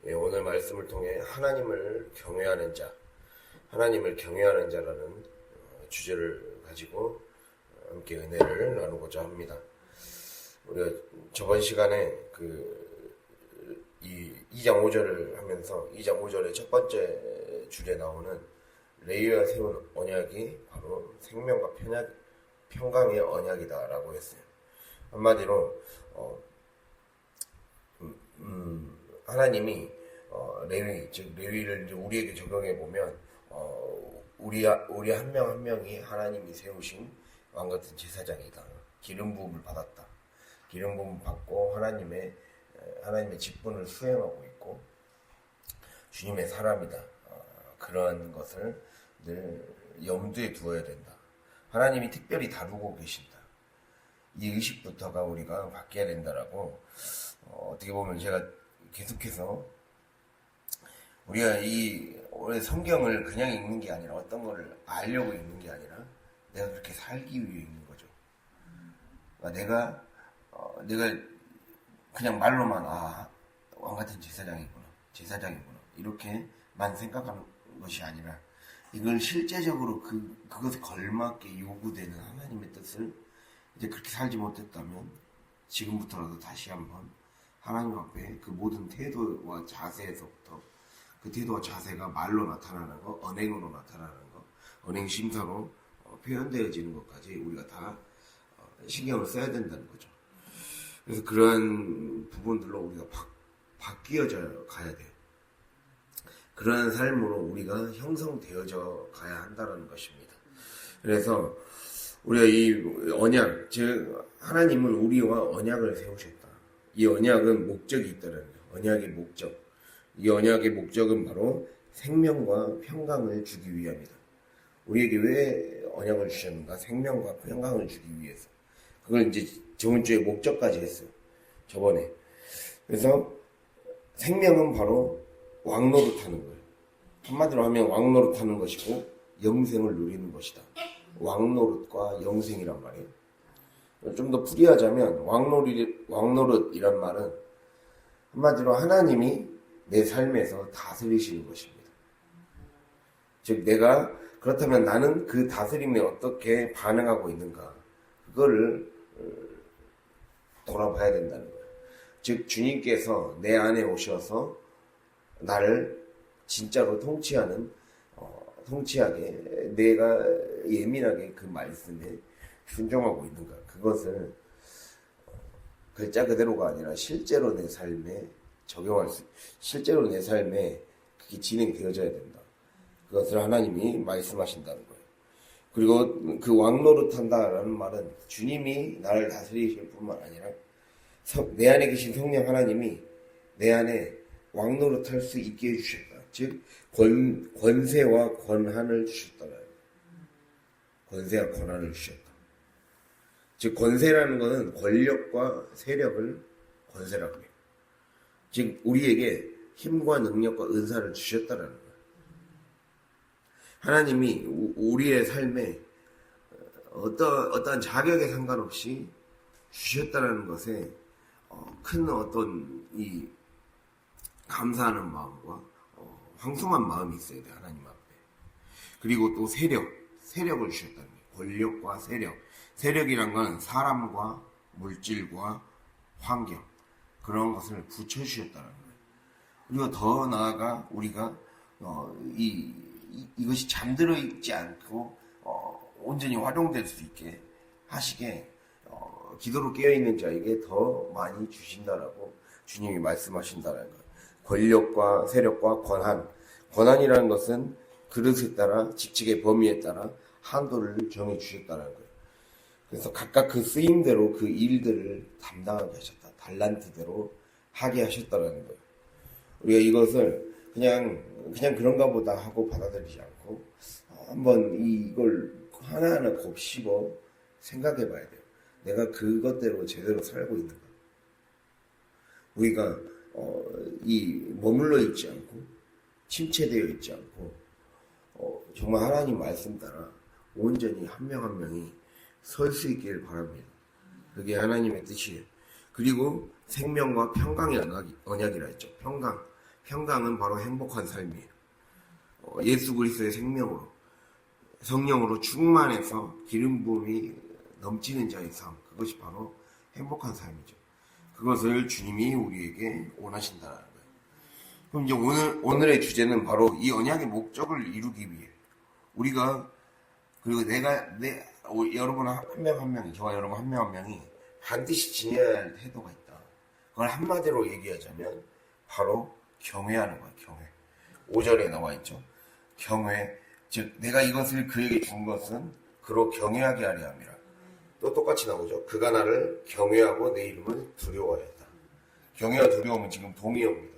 예, 오늘 말씀을 통해 하나님을 경외하는 자, 하나님을 경외하는 자라는 주제를 가지고 함께 은혜를 나누고자 합니다. 우리가 저번 시간에 2장 5절을 하면서 2장 5절의 첫 번째 줄에 나오는 레위와 세운 언약이 바로 생명과 평강의 언약이다라고 했어요. 한마디로 하나님이 레위, 즉 레위를 이제 우리에게 적용해 보면 우리 한 명 한 명이 하나님이 세우신 왕 같은 제사장이다. 기름 부음을 받았다. 기름 부음 받고 하나님의 직분을 수행하고 있고 주님의 사람이다. 그런 것을 늘 염두에 두어야 된다. 하나님이 특별히 다루고 계신다. 이 의식부터가 우리가 바뀌어야 된다라고 어떻게 보면 제가 계속해서 우리가 올해 성경을 그냥 읽는 게 아니라 어떤 거를 알려고 읽는 게 아니라 내가 그렇게 살기 위해 읽는 거죠. 그러니까 내가 그냥 말로만 왕 같은 제사장이구나 이렇게만 생각하는 것이 아니라 이걸 실제적으로 그것에 걸맞게 요구되는 하나님의 뜻을 이제 그렇게 살지 못했다면 지금부터라도 다시 한번 하나님 앞에 그 모든 태도와 자세에서부터 그 태도와 자세가 말로 나타나는 거, 언행으로 나타나는 거, 언행 심사로 표현되어지는 것까지 우리가 다 신경을 써야 된다는 거죠. 그래서 그런 부분들로 우리가 바뀌어져 가야 돼요. 그런 삶으로 우리가 형성되어져 가야 한다는 것입니다. 그래서 우리가 이 언약, 즉 하나님은 우리와 언약을 세우셨다. 이 언약은 목적이 있다는 거예요. 언약의 목적. 이 언약의 목적은 바로 생명과 평강을 주기 위함이다. 우리에게 왜 언약을 주셨는가? 생명과 평강을 주기 위해서. 그걸 이제 저번 주에 목적까지 했어요. 저번에. 그래서 생명은 바로 왕노릇하는 거예요. 한마디로 하면 왕노릇하는 것이고 영생을 누리는 것이다. 왕노릇과 영생이란 말이에요. 좀 더 풀이하자면 왕노릇이란 말은 한마디로 하나님이 내 삶에서 다스리시는 것입니다. 즉 그렇다면 나는 그 다스림에 어떻게 반응하고 있는가 그거를 돌아봐야 된다는 거예요. 즉 주님께서 내 안에 오셔서 나를 진짜로 통치하게 내가 예민하게 그 말씀에 순종하고 있는가 그것을 글자 그대로가 아니라 실제로 내 삶에 실제로 내 삶에 그게 진행되어져야 된다. 그것을 하나님이 말씀하신다는 거예요. 그리고 그 왕노릇한다라는 말은 주님이 나를 다스리실 뿐만 아니라 내 안에 계신 성령 하나님이 내 안에 왕노릇할 수 있게 해주셨다. 즉 권세와 권한을 주셨다. 권세와 권한을 주셨다. 즉 권세라는 것은 권력과 세력을 권세라고 해요. 즉 우리에게 힘과 능력과 은사를 주셨다라는 거예요. 하나님이 우리의 삶에 어떠한 자격에 상관없이 주셨다라는 것에 큰 어떤 이 감사하는 마음과 황송한 마음이 있어야 돼 하나님 앞에. 그리고 또 세력을 주셨다는 거예요. 권력과 세력이란 건 사람과 물질과 환경 그런 것을 붙여주셨다는 거예요. 그리고 더 나아가 우리가 이것이 잠들어 있지 않고 온전히 활용될 수 있게 하시게 기도로 깨어있는 자에게 더 많이 주신다라고 주님이 말씀하신다는 거예요. 권력과 세력과 권한이라는 것은 그릇에 따라 직책의 범위에 따라 한도를 정해 주셨다는 거예요. 그래서 각각 그 쓰임대로 그 일들을 담당하게 하셨다. 달란트대로 하게 하셨다는 거예요. 우리가 이것을 그냥 그런가 보다 하고 받아들이지 않고 한번 이걸 하나하나 곱씹어 생각해 봐야 돼요. 내가 그것대로 제대로 살고 있는가. 우리가 머물러 있지 않고 침체되어 있지 않고 정말 하나님 말씀 따라 온전히 한 명 한 명이 설 수 있기를 바랍니다. 그게 하나님의 뜻이에요. 그리고 생명과 평강의 언약이라 했죠. 평강은 바로 행복한 삶이에요. 예수 그리스도의 생명으로, 성령으로 충만해서 기름 부음이 넘치는 자의 삶, 그것이 바로 행복한 삶이죠. 그것을 주님이 우리에게 원하신다는 거예요. 그럼 이제 오늘의 주제는 바로 이 언약의 목적을 이루기 위해 우리가, 그리고 여러분 한 명 한 명이, 저와 여러분 한 명 한 명이 반드시 지녀야 할 태도가 있다. 그걸 한마디로 얘기하자면 바로 경외하는 거예요. 경외. 5절에 나와 있죠. 경외, 즉 내가 이것을 그에게 준 것은 그로 경외하게 하려 함이라. 또 똑같이 나오죠. 그가 나를 경외하고 내 이름을 두려워했다. 경외와 두려움은 지금 동의어입니다.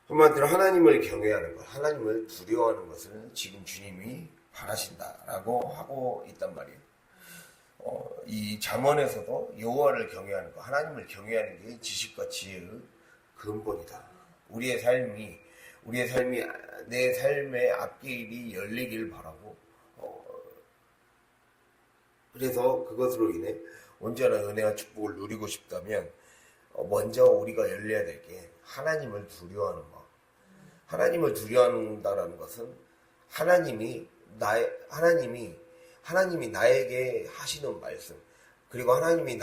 한마디로 하나님을 경외하는 것, 하나님을 두려워하는 것을 지금 주님이 바라신다라고 하고 있단 말이에요. 이 잠언에서도 여호와를 경외하는 것, 하나님을 경외하는 게 지식과 지혜의 근본이다. 우리의 삶이 내 삶의 앞길이 열리길 바라고, 그래서 그것으로 인해 언제나 은혜와 축복을 누리고 싶다면 먼저 우리가 열려야 될 게 하나님을 두려워하는 마음. 하나님을 두려워한다는 것은 하나님이 나에게 하시는 말씀, 그리고 하나님이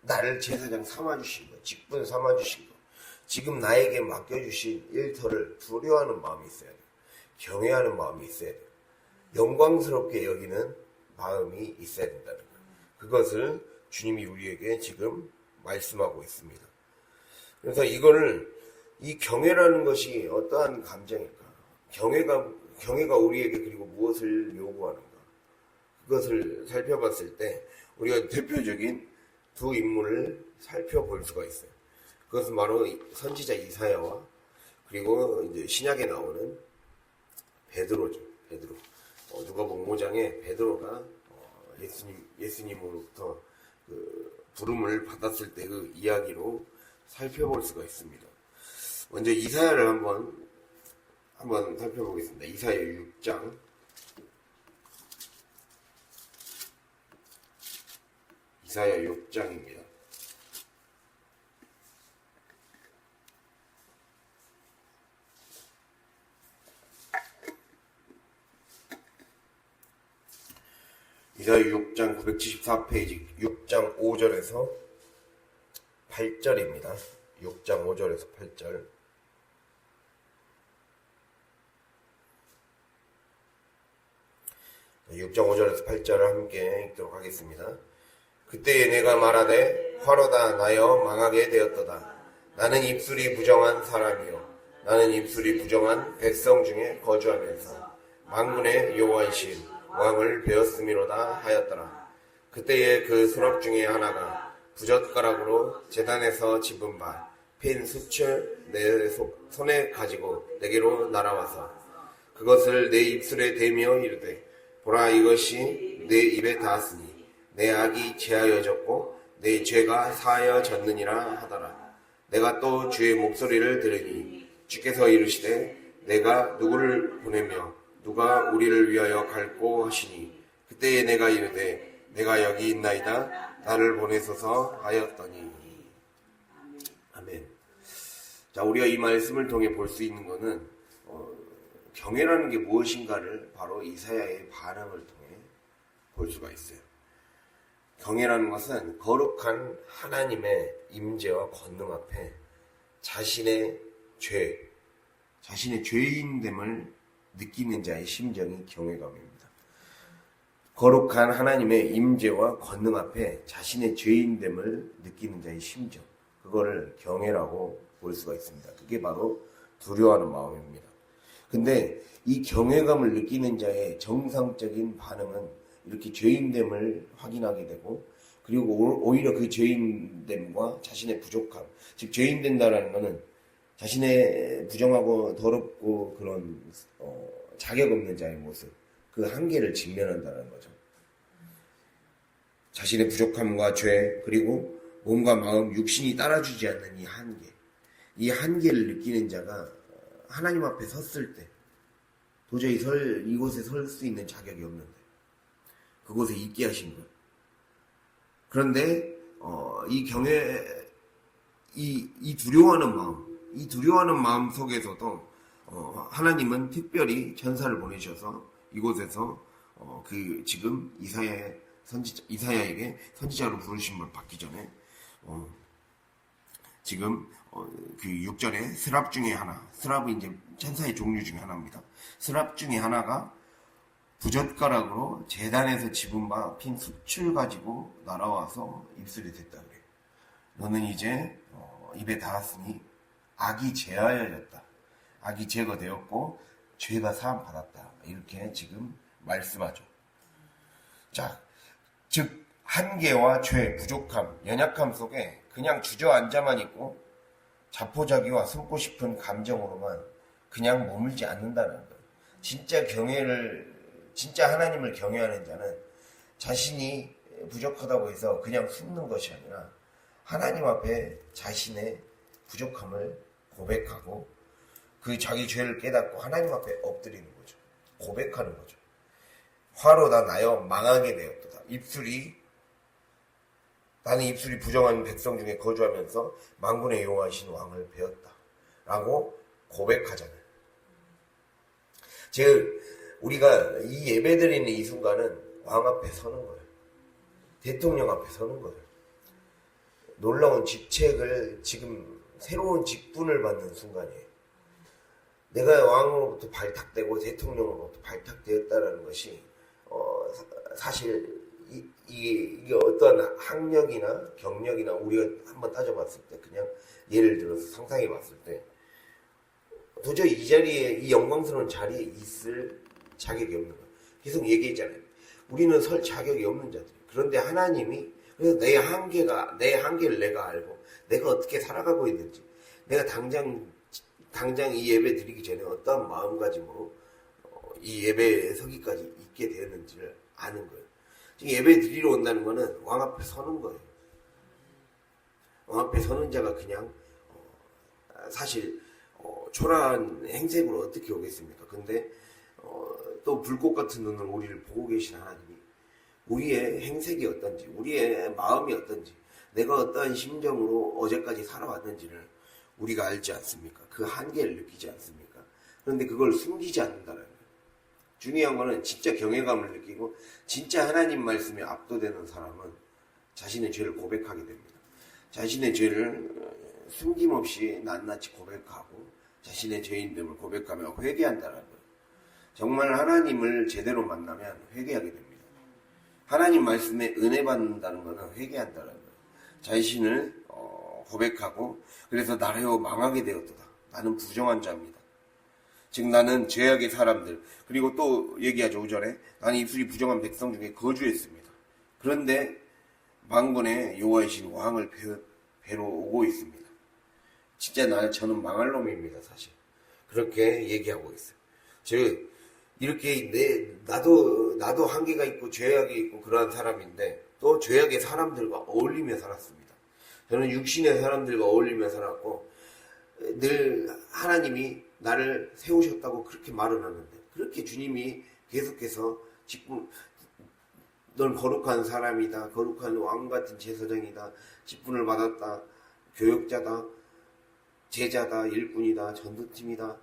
나를 제사장 삼아주신 것, 직분 삼아주신 것, 지금 나에게 맡겨주신 일터를 두려워하는 마음이 있어야 돼요. 경외하는 마음이 있어야 돼요. 영광스럽게 여기는 마음이 있어야 된다는 거예요. 그것을 주님이 우리에게 지금 말씀하고 있습니다. 그래서 이 경외라는 것이 어떠한 감정일까? 경외가 우리에게 그리고 무엇을 요구하는가? 그것을 살펴봤을 때 우리가 대표적인 두 인물을 살펴볼 수가 있어요. 그것은 바로 선지자 이사야와 그리고 이제 신약에 나오는 베드로죠. 베드로. 누가복음 5장에 베드로가 예수님으로부터 그 부름을 받았을 때 그 이야기로 살펴볼 수가 있습니다. 먼저 이사야를 한번 살펴보겠습니다. 이사야 6장. 이사야 6장입니다. 이사야 6장 974페이지 6장 5절에서 8절입니다. 6장 5절에서 8절. 네, 6장 5절에서 8절을 함께 읽도록 하겠습니다. 그때에 내가 말하되 화로다 나여 망하게 되었도다. 나는 입술이 부정한 사람이요 나는 입술이 부정한 백성 중에 거주하면서 만군의 여호와이신 왕을 배웠음이로다 하였더라. 그때에 그 수럽 중에 하나가 부젓가락으로 제단에서 집은 바 핀 숯을 내 손에 가지고 내게로 날아와서 그것을 내 입술에 대며 이르되 보라 이것이 내 입에 닿았으니 내 악이 제하여졌고 내 죄가 사하여졌느니라 하더라. 내가 또 주의 목소리를 들으니 주께서 이르시되 내가 누구를 보내며 누가 우리를 위하여 갈꼬 하시니 그때에 내가 이르되 내가 여기 있나이다 나를 보내소서 하였더니. 아멘. 자, 우리가 이 말씀을 통해 볼 수 있는 것은 경외라는 게 무엇인가를 바로 이사야의 반응을 통해 볼 수가 있어요. 경외라는 것은 거룩한 하나님의 임재와 권능 앞에 자신의 죄인됨을 느끼는 자의 심정이 경외감입니다. 거룩한 하나님의 임재와 권능 앞에 자신의 죄인됨을 느끼는 자의 심정, 그거를 경외라고 볼 수가 있습니다. 그게 바로 두려워하는 마음입니다. 근데 이 경외감을 느끼는 자의 정상적인 반응은 이렇게 죄인됨을 확인하게 되고, 그리고 오히려 그 죄인됨과 자신의 부족함, 즉 죄인된다라는 것은 자신의 부정하고 더럽고 그런 자격 없는 자의 모습, 그 한계를 직면한다는 거죠. 자신의 부족함과 죄, 그리고 몸과 마음, 육신이 따라주지 않는 이 한계를 느끼는 자가 하나님 앞에 섰을 때 도저히 이곳에 설 수 있는 자격이 없는데 그곳에 있게 하신 것. 그런데 이 두려워하는 마음, 이 두려워하는 마음 속에서도 하나님은 특별히 천사를 보내셔서 이곳에서 지금 이사야에게 선지자로 부르심을 받기 전에 지금 그 6절에 스랍 중에 하나, 스랍이 이제 천사의 종류 중에 하나입니다. 스랍 중에 하나가 부젓가락으로 제단에서 집은 바 핀 숯을 가지고 날아와서 입술이 됐다 그래요. 너는 이제 입에 닿았으니 악이 제하여졌다. 악이 제거되었고 죄가 사함 받았다. 이렇게 지금 말씀하죠. 자, 즉 한계와 죄, 부족함, 연약함 속에 그냥 주저앉아만 있고 자포자기와 숨고 싶은 감정으로만 그냥 머물지 않는다는 거예요. 진짜 하나님을 경외하는 자는 자신이 부족하다고 해서 그냥 숨는 것이 아니라 하나님 앞에 자신의 부족함을 고백하고 그 자기 죄를 깨닫고 하나님 앞에 엎드리는 거죠. 고백하는 거죠. 화로 다 나여 망하게 되었도다. 나는 입술이 부정한 백성 중에 거주하면서 만군의 여호와이신 왕을 배웠다. 라고 고백하잖아요. 즉 우리가 이 예배드리는 이 순간은 왕 앞에 서는 거예요. 대통령 앞에 서는 거예요. 놀라운 직책을 지금 새로운 직분을 받는 순간이에요. 내가 왕으로부터 발탁되고 대통령으로부터 발탁되었다는 것이 사실 이게 어떤 학력이나 경력이나 우리가 한번 따져봤을 때 그냥 예를 들어서 상상해 봤을 때 도저히 이 자리에 이 영광스러운 자리에 있을 자격이 없는 거예요. 계속 얘기했잖아요. 우리는 설 자격이 없는 자들이. 그런데 하나님이 그래서 내 한계를 내가 알고 내가 어떻게 살아가고 있는지 내가 당장 이 예배 드리기 전에 어떠한 마음가짐으로 이 예배에 서기까지 있게 되었는지를 아는 거예요. 지금 예배 드리러 온다는 거는 왕 앞에 서는 거예요. 왕 앞에 서는 자가 그냥 사실 초라한 행색으로 어떻게 오겠습니까? 근데 또 불꽃 같은 눈으로 우리를 보고 계신 하나님이 우리의 행색이 어떤지 우리의 마음이 어떤지 내가 어떠한 심정으로 어제까지 살아왔는지를 우리가 알지 않습니까? 그 한계를 느끼지 않습니까? 그런데 그걸 숨기지 않는다는 거예요. 중요한 거는 진짜 경외감을 느끼고 진짜 하나님 말씀에 압도되는 사람은 자신의 죄를 고백하게 됩니다. 자신의 죄를 숨김없이 낱낱이 고백하고 자신의 죄인됨을 고백하며 회개한다는 거예요. 정말 하나님을 제대로 만나면 회개하게 됩니다. 하나님 말씀에 은혜 받는다는 것은 회개한다는 거예요. 자신을 고백하고 그래서 나라여 망하게 되었도다. 나는 부정한 자입니다. 즉 나는 죄악의 사람들 그리고 또 얘기하죠. 5절에 나는 입술이 부정한 백성 중에 거주했습니다. 그런데 만군의 여호와이신 왕을 뵈러 오고 있습니다. 진짜 저는 망할 놈입니다. 사실 그렇게 얘기하고 있어요. 즉 이렇게 나도 한계가 있고 죄악이 있고 그러한 사람인데 또 죄악의 사람들과 어울리며 살았습니다. 저는 육신의 사람들과 어울리며 살았고 늘 하나님이 나를 세우셨다고 그렇게 말은 하는데 그렇게 주님이 계속해서 넌 거룩한 사람이다. 거룩한 왕같은 제사장이다. 직분을 받았다. 교역자다. 제자다. 일꾼이다. 전도팀이다.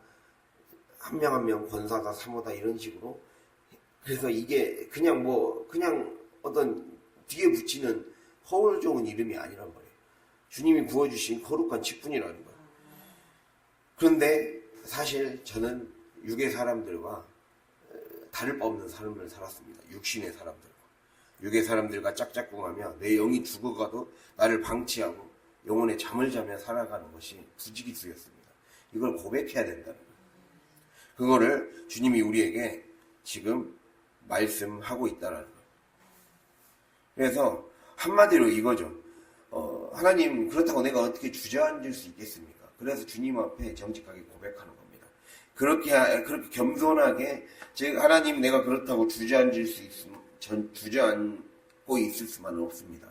한 명 한 명 권사다. 사모다. 이런 식으로 그래서 이게 그냥 어떤 뒤에 붙이는 허울 좋은 이름이 아니란 말이에요. 주님이 부어주신 거룩한 직분이라는 거예요. 그런데 사실 저는 육의 사람들과 다를 바 없는 삶을 살았습니다. 육신의 사람들과. 육의 사람들과 짝짝꿍하며 내 영이 죽어가도 나를 방치하고 영혼의 잠을 자며 살아가는 것이 부지기수였습니다. 이걸 고백해야 된다는 거예요. 그거를 주님이 우리에게 지금 말씀하고 있다는 거예요. 그래서 한마디로 이거죠. 하나님 그렇다고 내가 어떻게 주저앉을 수 있겠습니까? 그래서 주님 앞에 정직하게 고백하는 겁니다. 그렇게 겸손하게 즉 하나님 내가 그렇다고 주저앉고 있을 수만은 없습니다.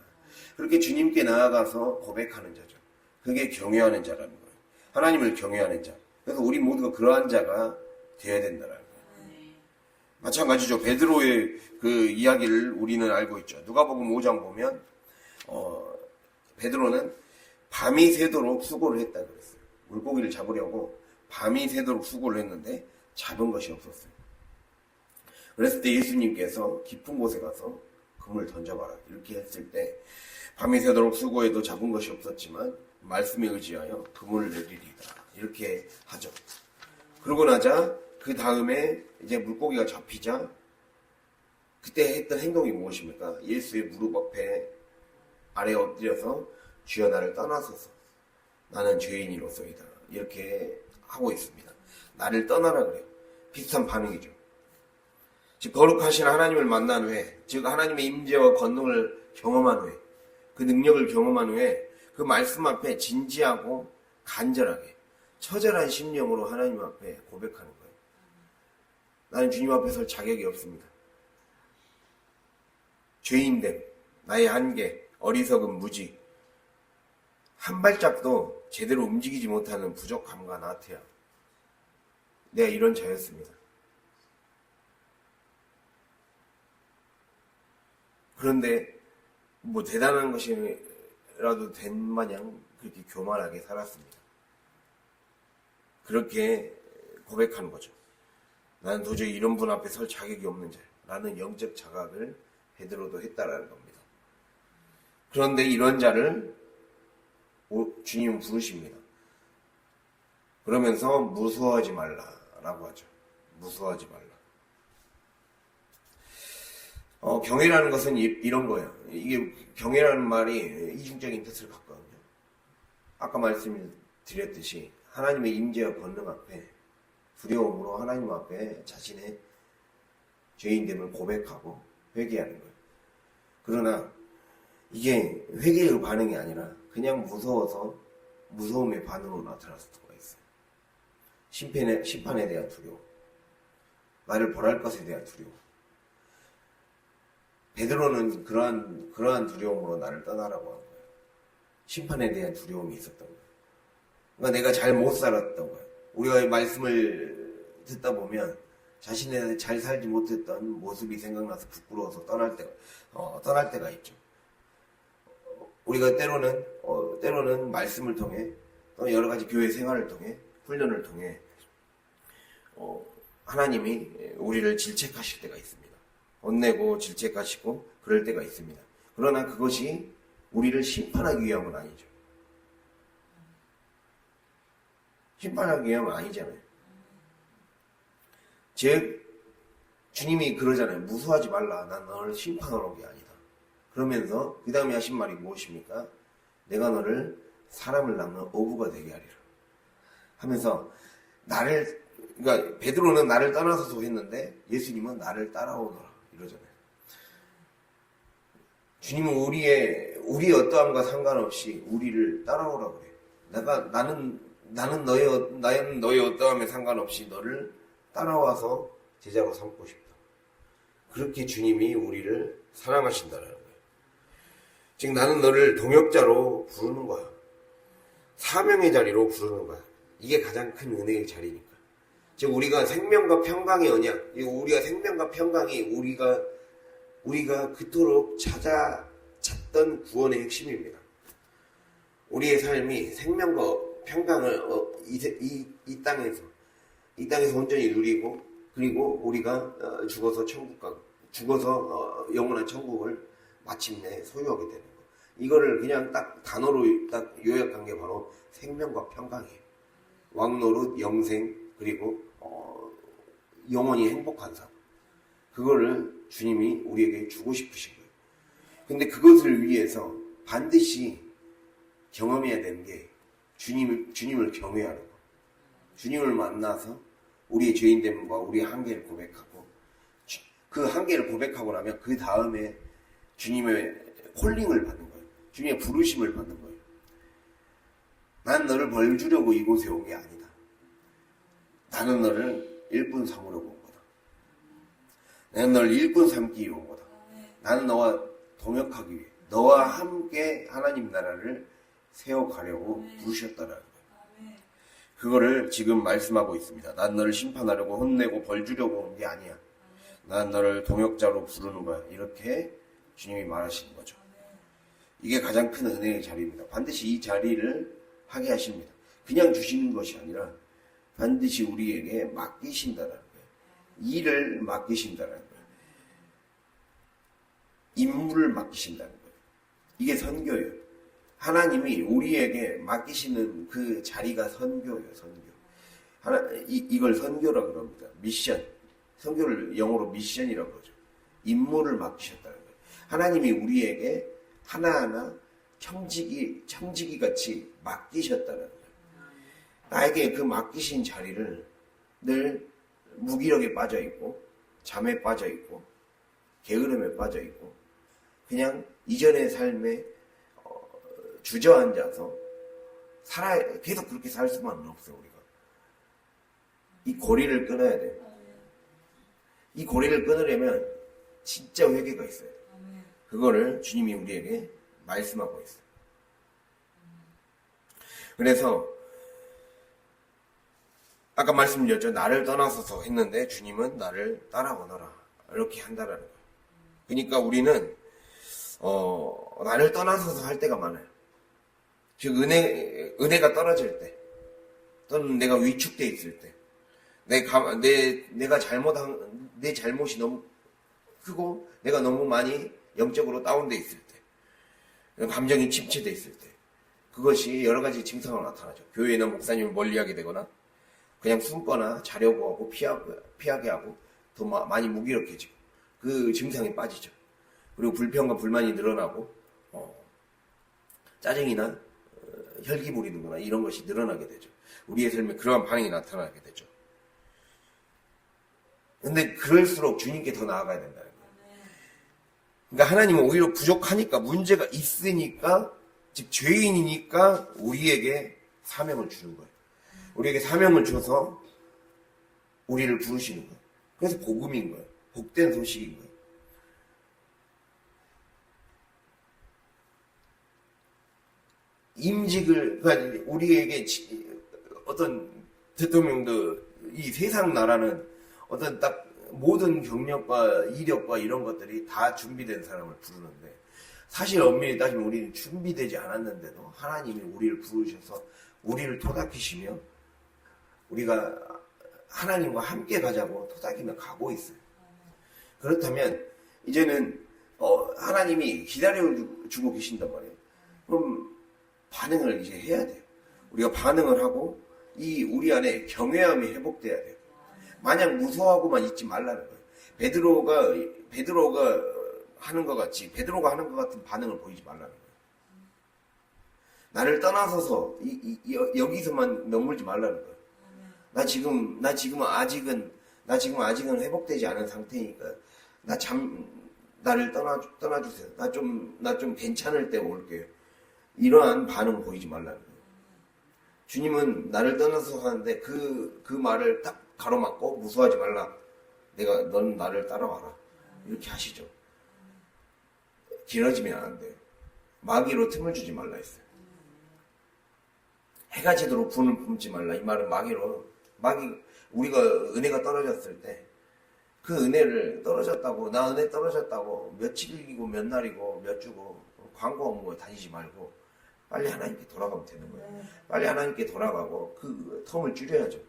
그렇게 주님께 나아가서 고백하는 자죠. 그게 경외하는 자라는 거예요. 하나님을 경외하는 자. 그래서 우리 모두가 그러한 자가 되어야 된다는 거예요. 마찬가지죠. 베드로의 그 이야기를 우리는 알고 있죠. 누가복음 5장 보면 베드로는 밤이 새도록 수고를 했다 그랬어요. 물고기를 잡으려고 밤이 새도록 수고를 했는데 잡은 것이 없었어요. 그랬을 때 예수님께서 깊은 곳에 가서 그물 던져봐라 이렇게 했을 때 밤이 새도록 수고해도 잡은 것이 없었지만 말씀에 의지하여 그물을 내리리다 이렇게 하죠. 그러고 나자 그 다음에 이제 물고기가 잡히자 그때 했던 행동이 무엇입니까? 예수의 무릎 앞에 아래에 엎드려서 주여 나를 떠나소서 나는 죄인이로소이다 이렇게 하고 있습니다. 나를 떠나라 그래요. 비슷한 반응이죠. 즉 거룩하신 하나님을 만난 후에 즉 하나님의 임재와 권능을 경험한 후에 그 능력을 경험한 후에 그 말씀 앞에 진지하고 간절하게 처절한 심령으로 하나님 앞에 고백하는 거예요. 나는 주님 앞에 설 자격이 없습니다. 죄인됨, 나의 한계, 어리석음, 무지 한 발짝도 제대로 움직이지 못하는 부족함과 나태함 내가 이런 자였습니다. 그런데 뭐 대단한 것이라도 된 마냥 그렇게 교만하게 살았습니다. 그렇게 고백하는 거죠. 나는 도저히 이런 분 앞에 설 자격이 없는 자라는 영적 자각을 베드로도 했다라는 겁니다. 그런데 이런 자를 주님은 부르십니다. 그러면서 무서워하지 말라라고 하죠. 무서워하지 말라. 경외라는 것은 이런 거예요. 이게 경외라는 말이 이중적인 뜻을 갖거든요. 아까 말씀드렸듯이 하나님의 임재와 권능 앞에 두려움으로 하나님 앞에 자신의 죄인됨을 고백하고 회개하는 거예요. 그러나 이게 회개의 반응이 아니라 그냥 무서워서 무서움의 반응으로 나타날 수가 있어요. 심판에 대한 두려움, 나를 벌할 것에 대한 두려움. 베드로는 그러한 두려움으로 나를 떠나라고 한 거예요. 심판에 대한 두려움이 있었던 거예요. 그러니까 내가 잘 못 살았던 거예요. 우리가 말씀을 듣다 보면 자신의 잘 살지 못했던 모습이 생각나서 부끄러워서 떠날 때가 있죠. 우리가 때로는 말씀을 통해 또 여러 가지 교회 생활을 통해 훈련을 통해 하나님이 우리를 질책하실 때가 있습니다. 혼내고 질책하시고 그럴 때가 있습니다. 그러나 그것이 우리를 심판하기 위함은 아니죠. 심판하기 위함은 아니잖아요. 즉 주님이 그러잖아요. 무수하지 말라. 난 너를 심판하러 온 게 아니다. 그러면서 그 다음에 하신 말이 무엇입니까? 내가 너를 사람을 낚는 어부가 되게 하리라. 하면서 그러니까 베드로는 나를 떠나서서 했는데 예수님은 나를 따라오너라 이러잖아요. 주님은 우리의 어떠함과 상관없이 우리를 따라오라 그래요. 나는 너의 어떠함에 상관없이 너를 따라와서 제자로 삼고 싶다. 그렇게 주님이 우리를 사랑하신다는 거예요. 즉 나는 너를 동역자로 부르는 거야. 사명의 자리로 부르는 거야. 이게 가장 큰 은혜의 자리니까. 즉 우리가 생명과 평강의 언약, 우리가 생명과 평강이 우리가 그토록 찾던 구원의 핵심입니다. 우리의 삶이 생명과 평강을 이 땅에서 온전히 누리고 그리고 우리가 죽어서 영원한 천국을 마침내 소유하게 되는 거. 이거를 그냥 딱 단어로 딱 요약한 게 바로 생명과 평강이에요. 왕노릇, 영생, 그리고 영원히 행복한 삶. 그거를 주님이 우리에게 주고 싶으신 거예요. 근데 그것을 위해서 반드시 경험해야 되는 게 주님을 경외하는 거. 주님을 만나서 우리의 죄인됨과 우리의 한계를 고백하고 그 한계를 고백하고 나면 그 다음에 주님의 콜링을 받는 거예요. 주님의 부르심을 받는 거예요. 난 너를 벌 주려고 이곳에 온 게 아니다. 나는 너를 일꾼 삼으려고 온 거다. 나는 너를 일꾼 삼기 위해 온 거다. 나는 너와 동역하기 위해 너와 함께 하나님 나라를 세워가려고 부르셨다라는 거예요. 그거를 지금 말씀하고 있습니다. 난 너를 심판하려고 혼내고 벌 주려고 온 게 아니야. 난 너를 동역자로 부르는 거야. 이렇게 주님이 말하시는 거죠. 이게 가장 큰 은혜의 자리입니다. 반드시 이 자리를 하게 하십니다. 그냥 주시는 것이 아니라 반드시 우리에게 맡기신다는 거예요. 일을 맡기신다는 거예요. 임무를 맡기신다는 거예요. 이게 선교예요. 하나님이 우리에게 맡기시는 그 자리가 선교예요. 선교. 이걸 선교라고 그럽니다. 미션. 선교를 영어로 미션이라고 그러죠. 임무를 맡기셨다는 거예요. 하나님이 우리에게 하나하나 청지기 같이 맡기셨다는 거예요. 나에게 그 맡기신 자리를 늘 무기력에 빠져 있고, 잠에 빠져 있고, 게으름에 빠져 있고, 그냥 이전의 삶에 주저앉아서 계속 그렇게 살 수만은 없어요. 우리가 이 고리를 끊어야 돼요. 이 고리를 끊으려면 진짜 회개가 있어요. 그거를 주님이 우리에게 말씀하고 있어요. 그래서 아까 말씀드렸죠. 나를 떠나서서 했는데 주님은 나를 따라오너라. 이렇게 한다라는 거예요. 그러니까 우리는 나를 떠나서서 할 때가 많아요. 즉 은혜가 떨어질 때, 또는 내가 위축돼 있을 때, 내가 내 잘못이 너무 크고 내가 너무 많이 영적으로 다운돼 있을 때, 감정이 침체돼 있을 때, 그것이 여러 가지 증상으로 나타나죠. 교회나 목사님을 멀리하게 되거나 그냥 숨거나 자려고 하고 피하게 하고 더 많이 무기력해지고 그 증상에 빠지죠. 그리고 불평과 불만이 늘어나고 짜증이나 혈기 부리는구나 이런 것이 늘어나게 되죠. 우리의 삶에 그러한 반응이 나타나게 되죠. 근데 그럴수록 주님께 더 나아가야 된다는 거예요. 그러니까 하나님은 오히려 부족하니까, 문제가 있으니까, 즉 죄인이니까 우리에게 사명을 주는 거예요. 우리에게 사명을 줘서 우리를 부르시는 거예요. 그래서 복음인 거예요. 복된 소식인 거예요. 그러니까 우리에게 어떤 대통령도 이 세상 나라는 어떤 딱 모든 경력과 이력과 이런 것들이 다 준비된 사람을 부르는데, 사실 엄밀히 따지면 우리는 준비되지 않았는데도 하나님이 우리를 부르셔서 우리를 토닥이시며 우리가 하나님과 함께 가자고 토닥이며 가고 있어요. 그렇다면 이제는 하나님이 기다려주고 계신단 말이에요. 그럼 반응을 이제 해야 돼요. 우리가 반응을 하고 우리 안에 경외함이 회복돼야 돼요. 마냥 무서워하고만 있지 말라는 거예요. 베드로가 하는 것 같은 반응을 보이지 말라는 거예요. 나를 떠나서서 여기서만 머물지 말라는 거예요. 나 지금 아직은 회복되지 않은 상태니까 나를 떠나주세요. 나 좀 괜찮을 때 올게요. 이러한 반응 보이지 말라는 거예요. 주님은 나를 떠나서 하는데 그 말을 딱 가로막고 무서워하지 말라. 넌 나를 따라와라. 이렇게 하시죠. 길어지면 안 돼요. 마귀로 틈을 주지 말라 했어요. 해가 지도록 분을 품지 말라. 이 말은 우리가 은혜가 떨어졌을 때 그 은혜를 나 은혜 떨어졌다고 며칠이고 몇 날이고 몇 주고 광고 업무에 다니지 말고 빨리 하나님께 돌아가면 되는 거예요. 빨리 하나님께 돌아가고 그 텀을 줄여야죠.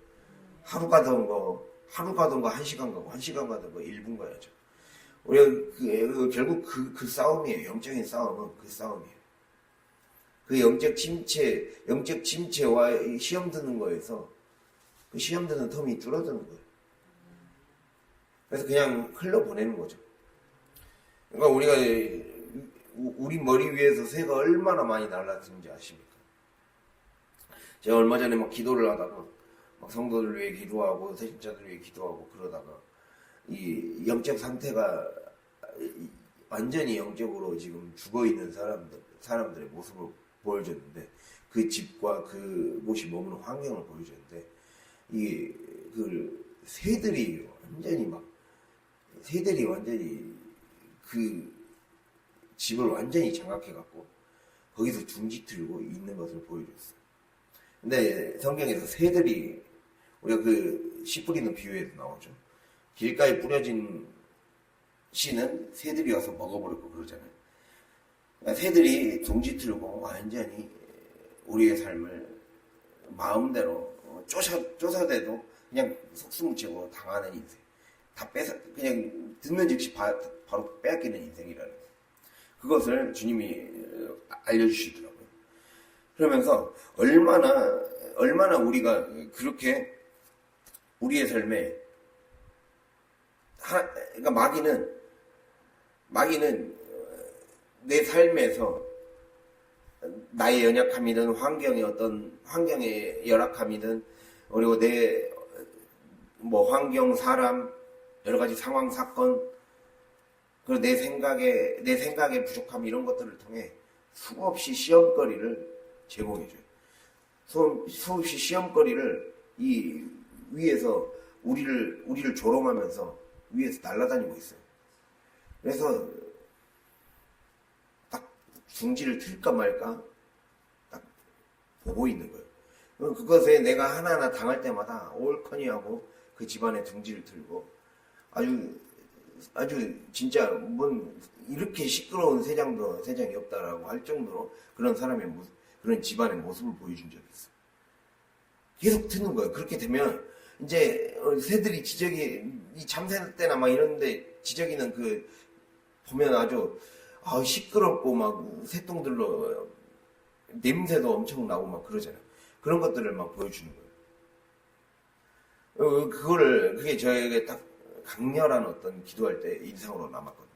하루 가던 거 1시간 가고 1시간 가던 거 1분 가야죠. 우리가 결국 그 싸움이에요. 영적인 싸움은 그 싸움이에요. 그 영적 침체와 시험 드는 거에서 그 시험 드는 텀이 줄어드는 거예요. 그래서 그냥 흘러보내는 거죠. 그러니까 우리 머리 위에서 새가 얼마나 많이 날아드는지 아십니까? 제가 얼마 전에 기도를 하다가 성도들 위해 기도하고 세신자들 위해 기도하고 그러다가 이 영적 상태가 완전히 영적으로 지금 죽어있는 사람들의 모습을 보여줬는데, 그 집과 그곳이 머무는 환경을 보여줬는데, 새들이 완전히 그 집을 완전히 장악해갖고 거기서 둥지 틀고 있는 것을 보여줬어요. 근데 성경에서 새들이, 우리가 씨 뿌리는 비유에도 나오죠. 길가에 뿌려진 씨는 새들이 와서 먹어버리고 그러잖아요. 그러니까 새들이 둥지 틀고 완전히 우리의 삶을 마음대로 쫓아대도 그냥 속수무책으로 당하는 인생. 다 그냥 듣는 즉시 바로 빼앗기는 인생이라는 거. 그것을 주님이 알려주시더라고요. 그러면서 얼마나 우리가 그렇게 우리의 삶에 그러니까 마귀는 내 삶에서 나의 연약함이든 환경의 열악함이든 그리고 내 환경, 사람, 여러 가지 상황, 사건, 그리고 내 생각의 부족함 이런 것들을 통해 수없이 시험거리를 제공해줘요. 수없이 시험거리를 이 위에서 우리를 조롱하면서 위에서 날아다니고 있어요. 그래서 딱 둥지를 틀까 말까 딱 보고 있는 거예요. 그것에 내가 하나하나 당할 때마다 옳거니하고 그 집안에 둥지를 틀고 아주 진짜 이렇게 시끄러운 세상이 없다라고 할 정도로 그런 그런 집안의 모습을 보여준 적이 있어요. 계속 트는 거예요. 그렇게 되면 이제 새들이 잠잘 때나 막 이런데 지저귀는 보면 아주 시끄럽고 막 새똥들로 냄새도 엄청 나고 막 그러잖아요. 그런 것들을 막 보여주는 거예요. 그게 저에게 딱 강렬한 어떤 기도할 때 인상으로 남았거든요.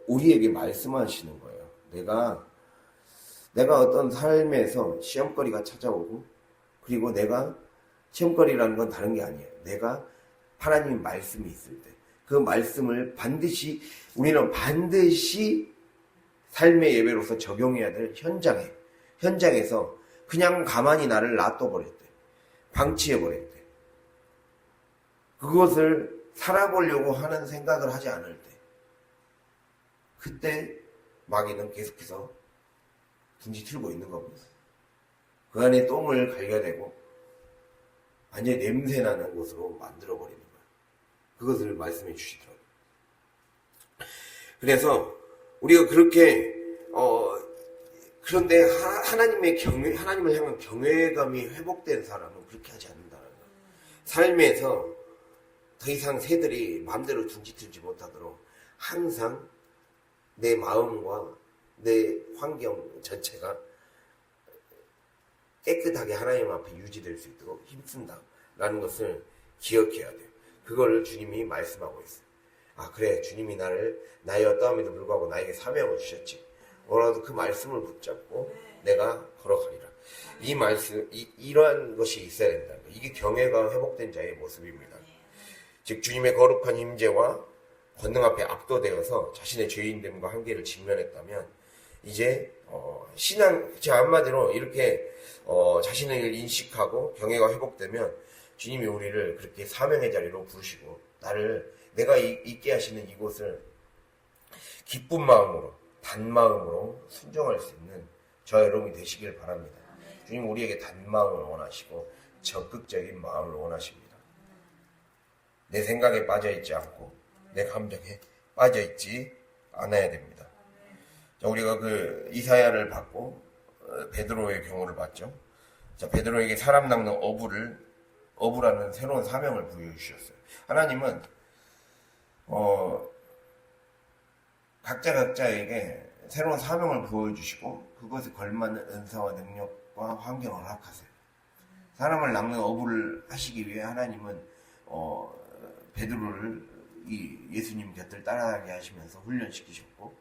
우리에게 말씀하시는 거예요. 내가 어떤 삶에서 시험거리가 찾아오고, 그리고 내가 시험거리라는 건 다른 게 아니에요. 내가 하나님 말씀이 있을 때, 그 말씀을 우리는 반드시 삶의 예배로서 적용해야 될 현장에서 그냥 가만히 나를 놔둬버릴 때, 방치해버릴 때, 그것을 살아보려고 하는 생각을 하지 않을 때, 그때 마귀는 계속해서 둥지 틀고 있는 겁니다. 그 안에 똥을 갈겨대고 완전히 냄새나는 곳으로 만들어버리는 거예요. 그것을 말씀해 주시더라고요. 그래서 우리가 그렇게 그런데 하나님을 향한 경외감이 회복된 사람은 그렇게 하지 않는다는 거예요. 삶에서 더 이상 새들이 마음대로 둥지 틀지 못하도록 항상 내 마음과 내 환경 전체가 깨끗하게 하나님 앞에 유지될 수 있도록 힘쓴다라는 것을 기억해야 돼요. 그걸 주님이 말씀하고 있어요. 그래, 주님이 나의 어떠함에도 불구하고 나에게 사명을 주셨지. 뭐라도 그 말씀을 붙잡고 내가 걸어가리라. 이 말씀, 이러한 것이 있어야 된다는 거예요. 이게 경외가 회복된 자의 모습입니다. 즉 주님의 거룩한 임재와 권능 앞에 압도되어서 자신의 죄인됨과 한계를 직면했다면 이제 한마디로 이렇게 자신을 인식하고 경외가 회복되면 주님이 우리를 그렇게 사명의 자리로 부르시고 내가 있게 하시는 이곳을 기쁜 마음으로 단마음으로 순종할 수 있는 저와 여러분이 되시길 바랍니다. 주님 우리에게 단마음을 원하시고 적극적인 마음을 원하십니다. 내 생각에 빠져있지 않고 내 감정에 빠져있지 않아야 됩니다. 자, 우리가 이사야를 받고 베드로의 경우를 봤죠. 자, 베드로에게 사람 낚는 어부라는 새로운 사명을 부여주셨어요. 하나님은 각자에게 새로운 사명을 부여주시고 그것에 걸맞는 은사와 능력과 환경을 허락하세요. 사람을 낚는 어부를 하시기 위해 하나님은 베드로를 예수님 곁을 따라가게 하시면서 훈련시키셨고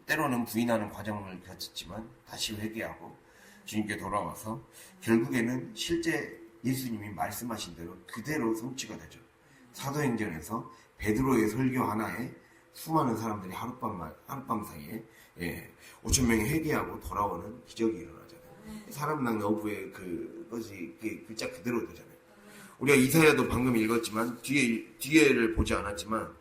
때로는 부인하는 과정을 거쳤지만 다시 회개하고 주님께 돌아와서 결국에는 실제 예수님이 말씀하신 대로 그대로 성취가 되죠. 사도행전에서 베드로의 설교 하나에 수많은 사람들이 하룻밤 사이에 5,000명이 회개하고 돌아오는 기적이 일어나잖아요. 사람 낚는 어부의 그것이 글자 그대로 되잖아요. 우리가 이사야도 방금 읽었지만 뒤에를 보지 않았지만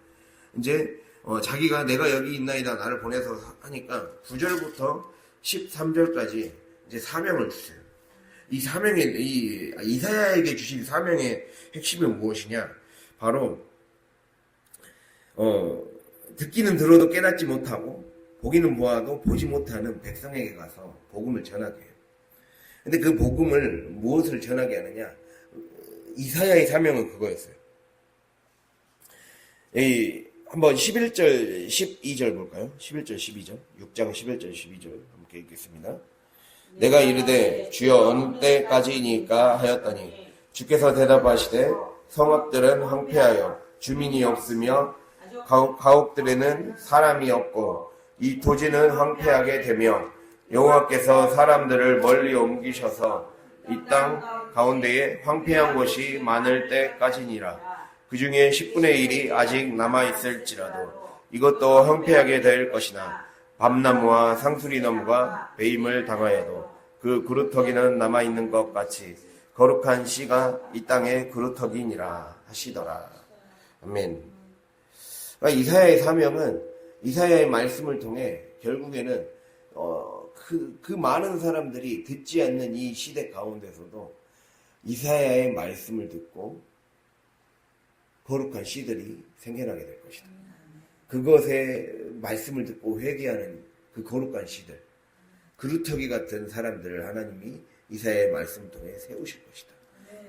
이제 자기가 내가 여기 있나이다 나를 보내서 하니까 9절부터 13절까지 이제 사명을 주세요. 이 이사야에게 주신 사명의 핵심이 무엇이냐? 바로 듣기는 들어도 깨닫지 못하고 보기는 보아도 보지 못하는 백성에게 가서 복음을 전하게 해요. 근데 그 복음을 무엇을 전하게 하느냐? 이사야의 사명은 그거였어요. 한번 11절, 12절 볼까요? 11절, 12절. 6장 11절, 12절 함께 읽겠습니다. 내가 이르되 주여 어느 때까지니까 하였더니 주께서 대답하시되 성읍들은 황폐하여 주민이 없으며 가옥들에는 사람이 없고 이 토지는 황폐하게 되며 여호와께서 사람들을 멀리 옮기셔서 이 땅 가운데에 황폐한 곳이 많을 때까지니라. 그 중에 10분의 1이 아직 남아있을지라도 이것도 황폐하게 될 것이나 밤나무와 상수리나무가 배임을 당하여도 그 그루터기는 남아있는 것 같이 거룩한 씨가 이 땅의 그루터기니라 하시더라. 아멘. 이사야의 사명은 이사야의 말씀을 통해 결국에는 그 많은 사람들이 듣지 않는 이 시대 가운데서도 이사야의 말씀을 듣고 거룩한 씨들이 생겨나게 될 것이다. 그것의 말씀을 듣고 회개하는 그 거룩한 씨들, 그루터기 같은 사람들을 하나님이 이사야의 말씀을 통해 세우실 것이다.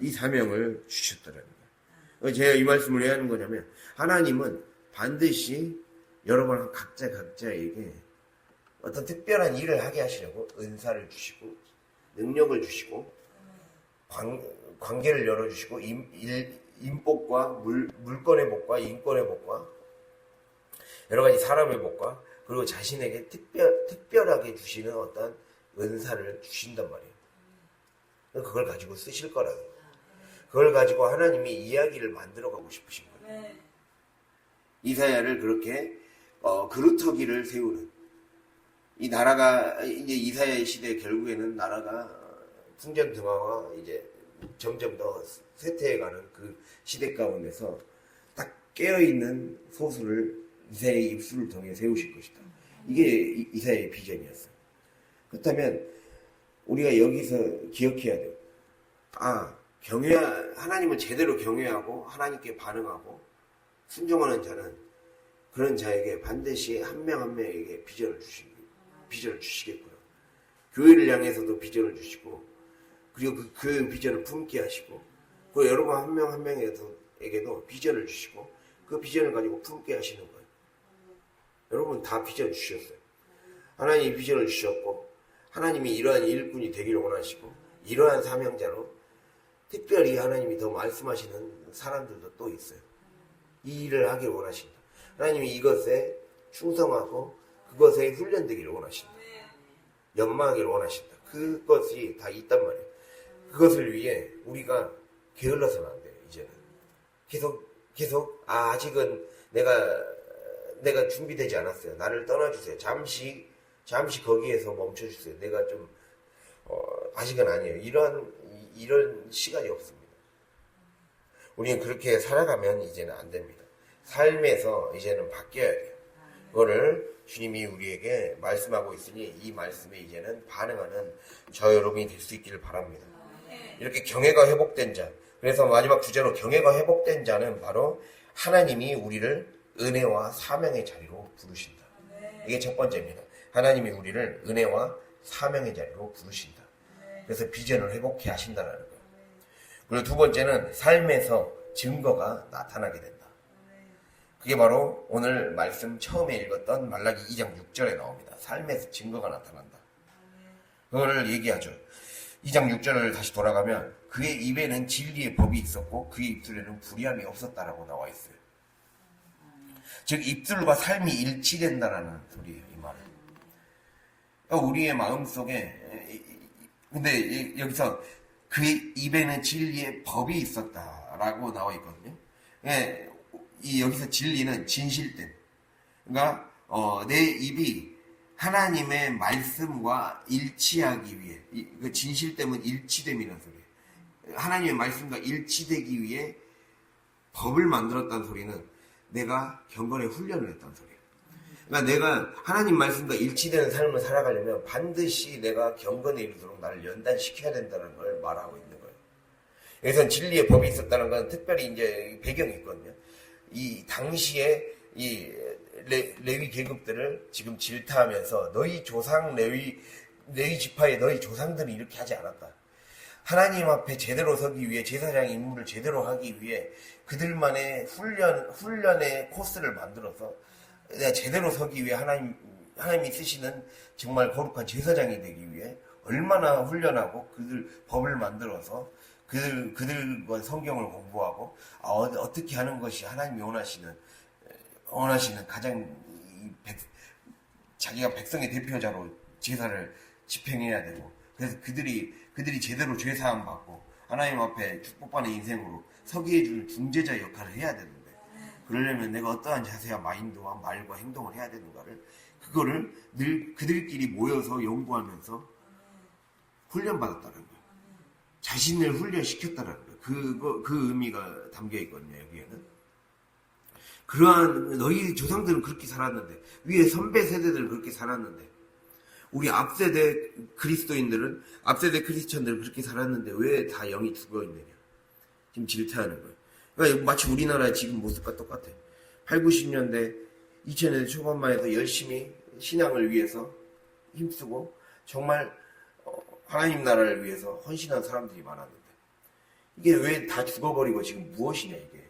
이 사명을 주셨더라는 거예요. 제가 이 말씀을 왜 하는 거냐면 하나님은 반드시 여러분 각자에게 어떤 특별한 일을 하게 하시려고 은사를 주시고 능력을 주시고 관계를 열어주시고 인복과 물건의 복과 인권의 복과 여러 가지 사람의 복과 그리고 자신에게 특별하게 주시는 어떤 은사를 주신단 말이에요. 그걸 가지고 쓰실 거라는 거예요. 그걸 가지고 하나님이 이야기를 만들어가고 싶으신 거예요. 이사야를 그렇게 그루터기를 세우는 이 나라가 이제 이사야의 시대 결국에는 나라가 풍전등화와 이제 점점 더 쇠퇴해가는 그 시대 가운데서 딱 깨어있는 소수를 이사야의 입술을 통해 세우실 것이다. 이게 이사야의 비전이었어요. 그렇다면 우리가 여기서 기억해야 돼요. 하나님을 제대로 경외하고 하나님께 반응하고 순종하는 자는 그런 자에게 반드시 한 명 한 명에게 비전을 주시겠구나. 교회를 향해서도 비전을 주시고 그리고 그 비전을 품게 하시고 그리고 여러분 한 명 한 명에게도 비전을 주시고 그 비전을 가지고 품게 하시는 거예요. 여러분 다 비전 주셨어요. 하나님이 비전을 주셨고 하나님이 이러한 일꾼이 되기를 원하시고 이러한 사명자로 특별히 하나님이 더 말씀하시는 사람들도 또 있어요. 이 일을 하길 원하신다. 하나님이 이것에 충성하고 그것에 훈련되기를 원하신다. 연마하기를 원하신다. 그것이 다 있단 말이에요. 그것을 위해 우리가 게을러서는 안 돼요. 이제는 계속 아직은 내가 준비되지 않았어요. 나를 떠나주세요. 잠시 거기에서 멈춰주세요. 내가 좀 아직은 아니에요. 이런 시간이 없습니다. 우리는 그렇게 살아가면 이제는 안 됩니다. 삶에서 이제는 바뀌어야 돼요. 그거를 주님이 우리에게 말씀하고 있으니 이 말씀에 이제는 반응하는 저 여러분이 될 수 있기를 바랍니다. 이렇게 경외가 회복된 자, 그래서 마지막 주제로 경외가 회복된 자는 바로 하나님이 우리를 은혜와 사명의 자리로 부르신다. 이게 첫 번째입니다. 하나님이 우리를 은혜와 사명의 자리로 부르신다. 그래서 비전을 회복해 하신다는 거예요. 그리고 두 번째는 삶에서 증거가 나타나게 된다. 그게 바로 오늘 말씀 처음에 읽었던 말라기 2장 6절에 나옵니다. 삶에서 증거가 나타난다. 그거를 얘기하죠. 2장 6절을 다시 돌아가면 그의 입에는 진리의 법이 있었고 그의 입술에는 불의함이 없었다라고 나와 있어요. 즉 입술과 삶이 일치된다라는 소리예요. 이 말은. 그러니까 우리의 마음속에 근데 여기서 그의 입에는 진리의 법이 있었다라고 나와 있거든요. 여기서 진리는 진실됨. 그러니까 내 입이 하나님의 말씀과 일치하기 위해 그 진실됨은 일치됨이라는 소리예요. 하나님의 말씀과 일치되기 위해 법을 만들었다는 소리는 내가 경건의 훈련을 했다는 소리예요. 그러니까 내가 하나님 말씀과 일치되는 삶을 살아가려면 반드시 내가 경건에 이르도록 나를 연단시켜야 된다는 걸 말하고 있는 거예요. 여기서는 진리의 법이 있었다는 건 특별히 이제 배경이 있거든요. 이 당시에 이 레위 계급들을 지금 질타하면서 너희 조상 레위 너희 지파에 너희 조상들이 이렇게 하지 않았다. 하나님 앞에 제대로 서기 위해 제사장 임무를 제대로 하기 위해 그들만의 훈련의 코스를 만들어서 내가 제대로 서기 위해 하나님이 쓰시는 정말 거룩한 제사장이 되기 위해 얼마나 훈련하고 그들 법을 만들어서 그들과 성경을 공부하고 어떻게 하는 것이 하나님이 원하시는 가장 자기가 백성의 대표자로 제사를 집행해야 되고 그래서 그들이 제대로 죄사함 받고 하나님 앞에 축복받는 인생으로 서게 해줄 중재자 역할을 해야 되는데 그러려면 내가 어떠한 자세와 마인드와 말과 행동을 해야 되는가를 그거를 늘 그들끼리 모여서 연구하면서 훈련받았다는 거예요. 자신을 훈련시켰다는 거예요. 그 의미가 담겨 있거든요. 여기에는 그러한 너희 조상들은 그렇게 살았는데 위에 선배 세대들은 그렇게 살았는데 우리 앞세대 그리스도인들은 앞세대 크리스천들은 그렇게 살았는데 왜 다 영이 죽어있느냐 지금 질타하는 거예요. 그러니까 마치 우리나라 지금 모습과 똑같아. 8, 90년대 2000년대 초반만 해도 열심히 신앙을 위해서 힘쓰고 정말 하나님 나라를 위해서 헌신한 사람들이 많았는데 이게 왜 다 죽어버리고 지금 무엇이냐 이게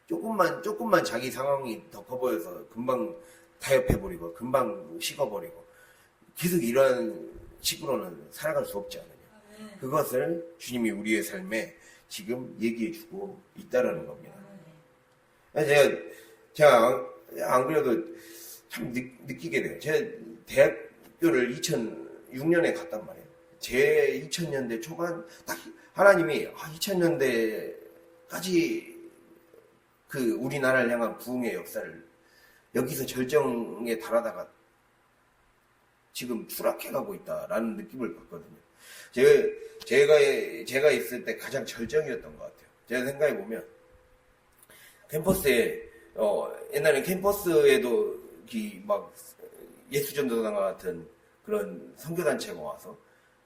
조금만 자기 상황이 더 커 보여서 금방 타협해버리고 금방 식어버리고 계속 이러한 식으로는 살아갈 수 없지 않느냐. 그것을 주님이 우리의 삶에 지금 얘기해주고 있다라는 겁니다. 제가 안 그래도 참 느끼게 돼요. 제가 대학교를 2006년에 갔단 말이에요. 제 2000년대 초반 딱 하나님이 2000년대까지 그 우리나라를 향한 부흥의 역사를 여기서 절정에 달하다가 지금 추락해가고 있다라는 느낌을 받거든요. 제가 있을 때 가장 절정이었던 것 같아요. 제가 생각해보면 캠퍼스에 옛날에 캠퍼스에도 막 예수전도단 같은 그런 선교단체가 와서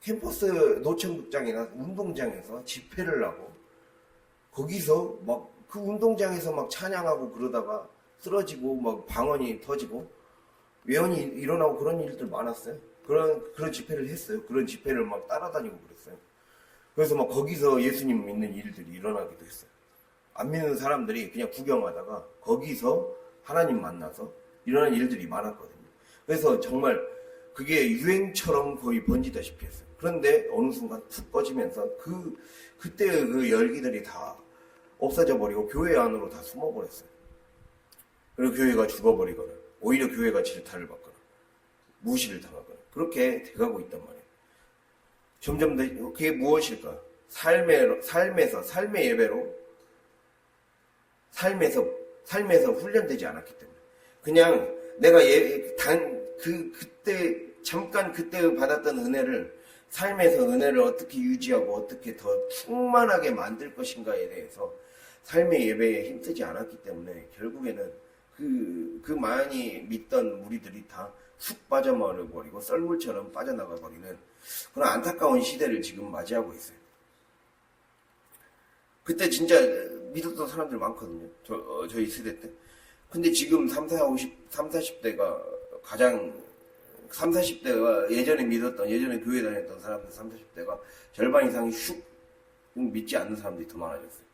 캠퍼스 노천극장이나 운동장에서 집회를 하고 거기서 막 그 운동장에서 막 찬양하고 그러다가 쓰러지고 막 방언이 터지고 외연이 일어나고 그런 일들 많았어요. 그런 집회를 했어요. 그런 집회를 막 따라다니고 그랬어요. 그래서 막 거기서 예수님 믿는 일들이 일어나기도 했어요. 안 믿는 사람들이 그냥 구경하다가 거기서 하나님 만나서 일어나는 일들이 많았거든요. 그래서 정말 그게 유행처럼 거의 번지다시피 했어요. 그런데 어느 순간 툭 꺼지면서 그때의 그 열기들이 다 없어져 버리고 교회 안으로 다 숨어버렸어요. 그리고 교회가 죽어버리거나 오히려 교회가 질타를 받거나 무시를 당하거나 그렇게 돼가고 있단 말이에요. 점점 더 그게 무엇일까? 삶의 예배로 삶에서 훈련되지 않았기 때문에 그냥 내가 그때 받았던 은혜를 삶에서 은혜를 어떻게 유지하고 어떻게 더 충만하게 만들 것인가에 대해서 삶의 예배에 힘쓰지 않았기 때문에 결국에는 그 많이 믿던 무리들이 다 쑥 빠져버리고 썰물처럼 빠져나가버리는 그런 안타까운 시대를 지금 맞이하고 있어요. 그때 진짜 믿었던 사람들 많거든요. 저희 세대 때. 근데 지금 40대가 가장 40대가 예전에 교회 다녔던 사람들 30대가 절반 이상이 슉 믿지 않는 사람들이 더 많아졌어요.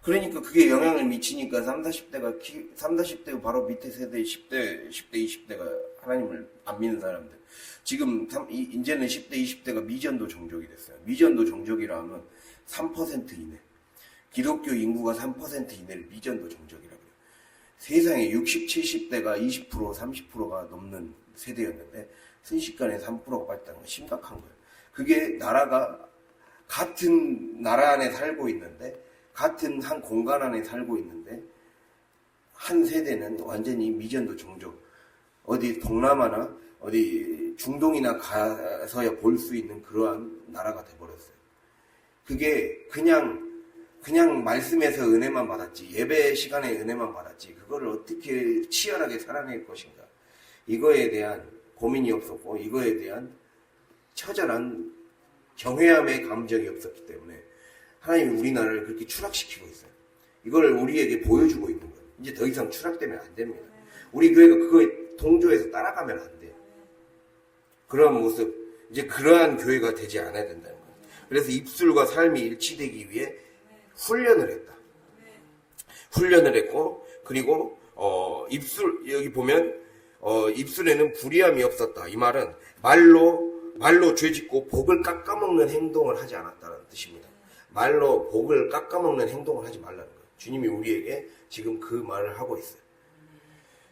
그러니까 그게 영향을 미치니까 30대가 바로 밑에 세대 10대, 20대가 하나님을 안 믿는 사람들. 지금 이제는 10대, 20대가 미전도 종족이 됐어요. 미전도 종족이라 하면 3% 이내. 기독교 인구가 3% 이내를 미전도 종족이라고 해요. 세상에 60, 70대가 20%, 30%가 넘는 세대였는데 순식간에 3%가 빠졌다는 건 심각한 거예요. 그게 나라가 같은 나라 안에 살고 있는데 같은 한 공간 안에 살고 있는데 한 세대는 완전히 미전도 종족 어디 동남아나 어디 중동이나 가서야 볼 수 있는 그러한 나라가 돼버렸어요. 그게 그냥 말씀에서 은혜만 받았지 예배 시간에 은혜만 받았지 그거를 어떻게 치열하게 살아낼 것인가 이거에 대한 고민이 없었고 이거에 대한 처절한 경외함의 감정이 없었기 때문에 하나님이 우리나라를 그렇게 추락시키고 있어요. 이걸 우리에게 보여주고 있는 거예요. 이제 더 이상 추락되면 안 됩니다. 우리 교회가 그거에 동조해서 따라가면 안 돼요. 그런 모습 이제 그러한 교회가 되지 않아야 된다는 거예요. 그래서 입술과 삶이 일치되기 위해 훈련을 했다. 훈련을 했고, 그리고 입술, 여기 보면 입술에는 불의함이 없었다. 이 말은 말로 죄짓고 복을 깎아먹는 행동을 하지 않았다는 뜻입니다. 말로 복을 깎아먹는 행동을 하지 말라는 거예요. 주님이 우리에게 지금 그 말을 하고 있어요.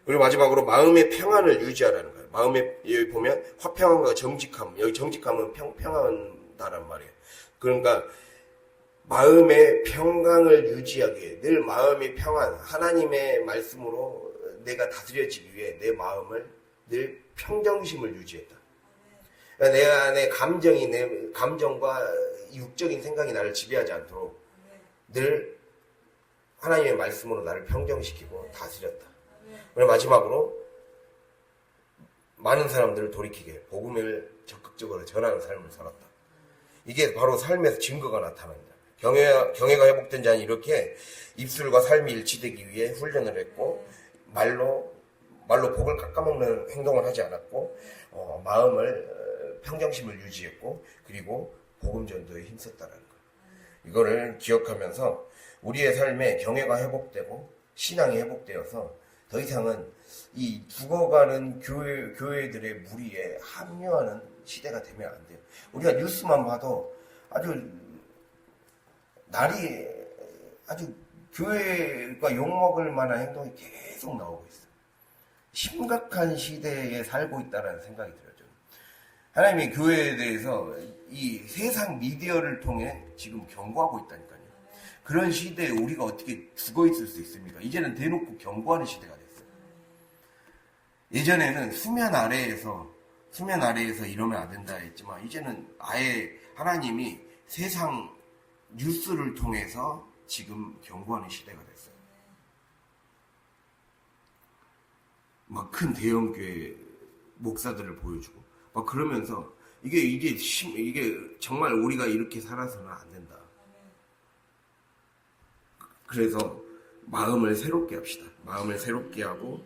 그리고 마지막으로 마음의 평안을 유지하라는 거예요. 마음에, 여기 보면 화평함과 정직함, 여기 정직함은 평안다란 말이에요. 그러니까 마음의 평강을 유지하기 위해 늘 마음의 평안, 하나님의 말씀으로 내가 다스려지기 위해 내 마음을 늘 평정심을 유지했다. 그러니까 내 안에 감정이, 내 감정과 육적인 생각이 나를 지배하지 않도록 늘 하나님의 말씀으로 나를 평정시키고 다스렸다. 그리고 마지막으로 많은 사람들을 돌이키게 복음을 적극적으로 전하는 삶을 살았다. 이게 바로 삶에서 증거가 나타납니다. 경외가 회복된 자는 이렇게 입술과 삶이 일치되기 위해 훈련을 했고 말로 복을 깎아먹는 행동을 하지 않았고 마음을 평정심을 유지했고 그리고 복음 전도에 힘썼다라는 거예요. 이거를 기억하면서 우리의 삶에 경외가 회복되고 신앙이 회복되어서 더 이상은 이 죽어가는 교회들의 무리에 합류하는 시대가 되면 안 돼요. 우리가 뉴스만 봐도 아주 교회가 욕먹을 만한 행동이 계속 나오고 있어요. 심각한 시대에 살고 있다는 생각이 들어요. 하나님이 교회에 대해서 이 세상 미디어를 통해 지금 경고하고 있다니까요. 그런 시대에 우리가 어떻게 죽어 있을 수 있습니까? 이제는 대놓고 경고하는 시대가 됐어요. 예전에는 수면 아래에서 이러면 안 된다 했지만 이제는 아예 하나님이 세상 뉴스를 통해서 지금 경고하는 시대가 됐어요. 막 큰 대형교회 목사들을 보여주고 막 그러면서 이게 정말 우리가 이렇게 살아서는 안 된다. 그래서 마음을 새롭게 합시다. 마음을 새롭게 하고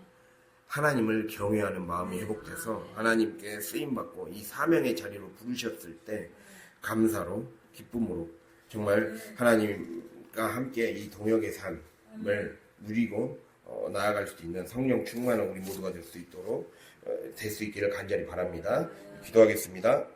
하나님을 경외하는 마음이 회복돼서 하나님께 쓰임받고 이 사명의 자리로 부르셨을 때 감사로 기쁨으로 정말 하나님과 함께 이 동역의 삶을 누리고 나아갈 수 있는 성령 충만한 우리 모두가 될 수 있도록 될 수 있기를 간절히 바랍니다. 기도하겠습니다.